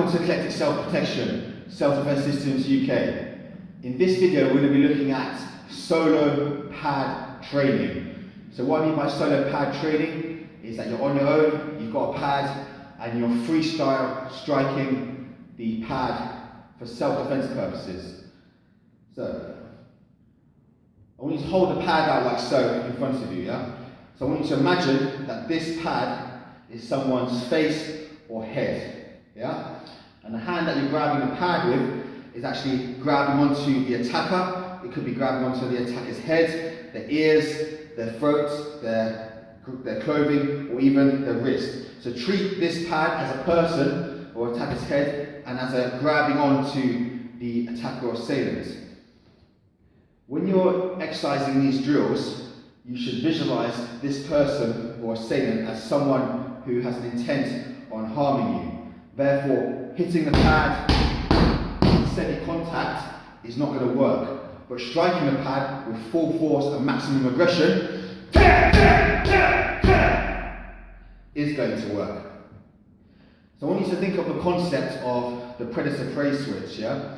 welcome to Eclectic Self Protection, Self-Defense Systems UK. In this video we're going to be looking at solo pad training. So what I mean by solo pad training is that you're on your own, you've got a pad and you're freestyle striking the pad for self-defense purposes. So I want you to hold the pad out like so in front of you, yeah? So I want you to imagine that this pad is someone's face or head, yeah? And the hand that you're grabbing the pad with is actually grabbing onto the attacker. It could be grabbing onto the attacker's head, their ears, their throat, their clothing, or even their wrist. So treat this pad as a person or attacker's head and as a grabbing onto the attacker or assailant. When you're exercising these drills, you should visualize this person or assailant as someone who has an intent on harming you. Therefore, hitting the pad in steady contact is not going to work, but striking the pad with full force and maximum aggression is going to work. So I want you to think of the concept of the predator-prey switch, yeah?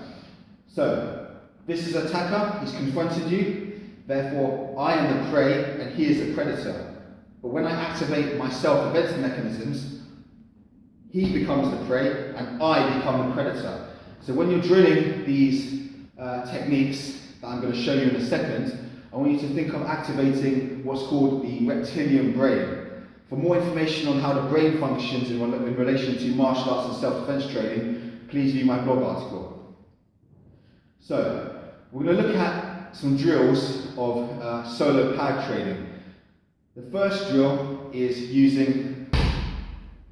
So, this is an attacker, he's confronted you, therefore I am the prey and he is the predator. But when I activate my self-defense mechanisms, he becomes the prey and I become the predator. So when you're drilling these techniques that I'm going to show you in a second, I want you to think of activating what's called the reptilian brain. For more information on how the brain functions in relation to martial arts and self-defense training, please view my blog article. So, we're going to look at some drills of solo pad training. The first drill is using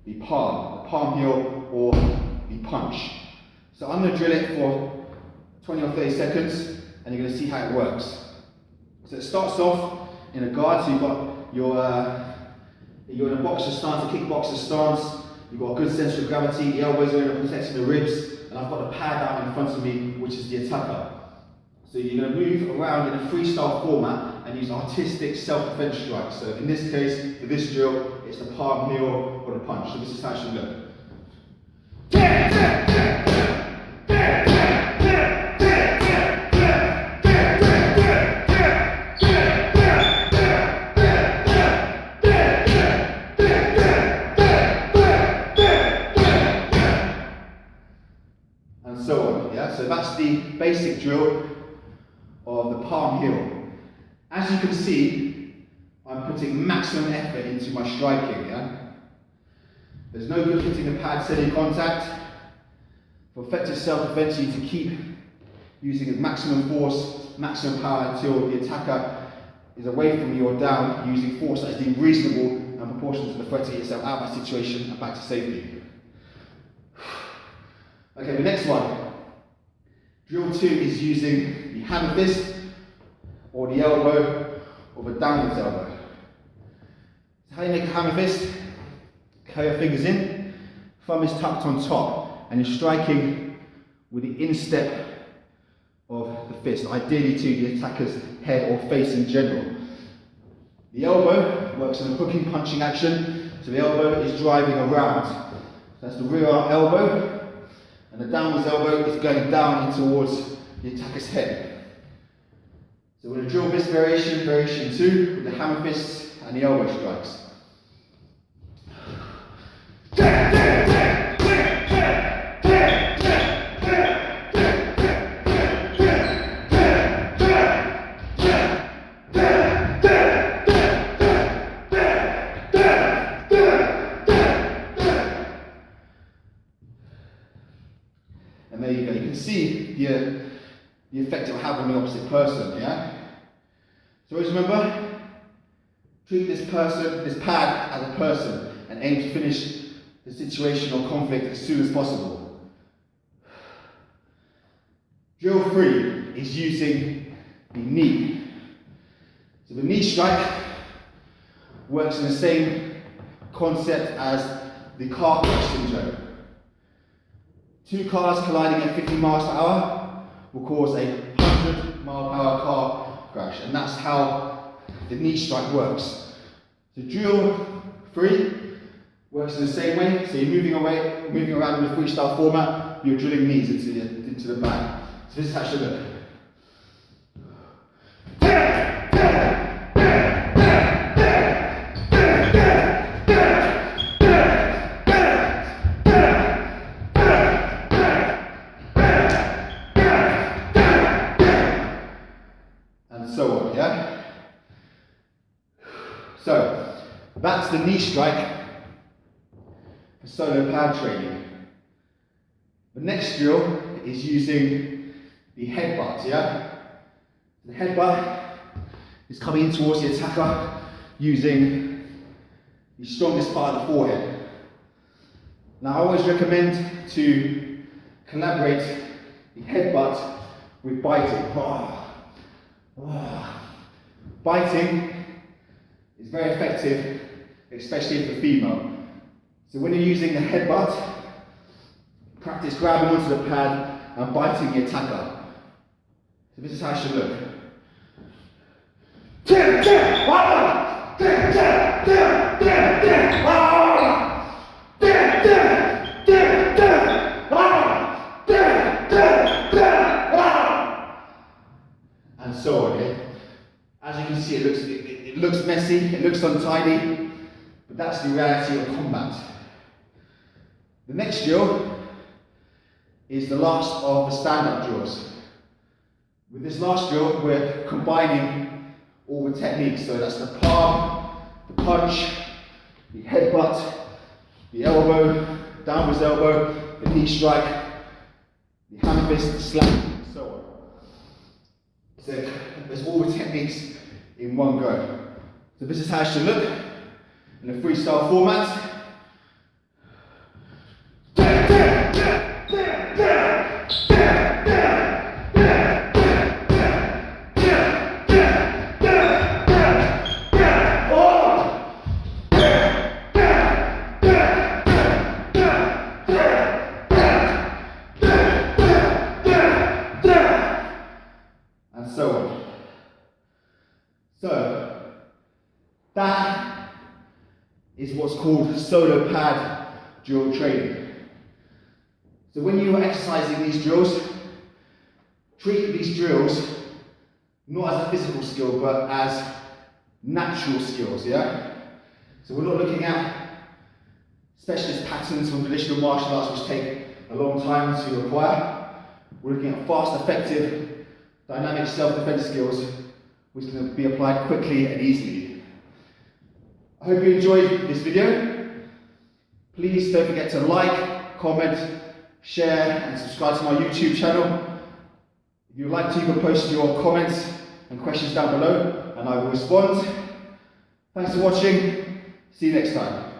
the palm heel or the punch. So I'm going to drill it for 20 or 30 seconds and you're going to see how it works. So it starts off in a guard, so you've got you're in a boxer stance, a kickboxer stance, you've got a good center of gravity, the elbows are in protecting the ribs, and I've got the pad out in front of me, which is the attacker. So you're going to move around in a freestyle format and use artistic self-defense strikes. So in this case, for this drill, it's the palm heel or the punch. So this is how it should look. And so on, yeah? So that's the basic drill of the palm heel. As you can see, I'm putting maximum effort into my striking, yeah? There's no good hitting the pad steady contact. For effective self-defense, you need to keep using as maximum force, maximum power until the attacker is away from you or down, using force that is deemed reasonable and proportional to the threat to get yourself out of that situation and back to safety. Okay, the next one. Drill 2 is using the hammer fist or the elbow or the downwards elbow. So how you make a hammer fist? Curl your fingers in, thumb is tucked on top, and you're striking with the instep of the fist, ideally to the attacker's head or face in general. The elbow works in a hooking punching action, so the elbow is driving around. So that's the rear arm elbow. And the downwards elbow is going down in towards the attacker's head. So we're going to drill this variation 2, with the hammer fists and the elbow strikes. And there you go, you can see the effect it will have on the opposite person, yeah? So always remember, treat this pad as a person and aim to finish the situation or conflict as soon as possible. Drill 3 is using the knee. So the knee strike works in the same concept as the car crash syndrome. 2 cars colliding at 50 miles per hour will cause a 100-mile-per-hour car crash, and that's how the knee strike works. So drill 3 Works in the same way. So you're moving around in the freestyle format, you're drilling knees into the back. So this is how it should look. And so on, yeah? So, that's the knee strike for solo pad training. The next drill is using the headbutt, yeah? The headbutt is coming in towards the attacker using the strongest part of the forehead. Now I always recommend to collaborate the headbutt with biting. Biting is very effective, especially for female. So when you're using the headbutt, practice grabbing onto the pad and biting the attacker. So this is how it should look. And so on, okay? As you can see, it looks messy, it looks untidy, but that's the reality of combat. The next drill is the last of the stand-up drills. With this last drill, we're combining all the techniques. So that's the palm, the punch, the headbutt, the elbow, downwards elbow, the knee strike, the hand fist, the slap, and so on. So there's all the techniques in one go. So this is how it should look in a freestyle format. And so on. So that is what's called solo pad drill training. So when you are exercising these drills, treat these drills not as a physical skill, but as natural skills, yeah? So we're not looking at specialist patterns from traditional martial arts which take a long time to acquire. We're looking at fast, effective, dynamic self-defense skills which can be applied quickly and easily. I hope you enjoyed this video. Please don't forget to like, comment, share and subscribe to my YouTube channel. If you'd like to, you can post your comments and questions down below and I will respond. Thanks for watching. See you next time.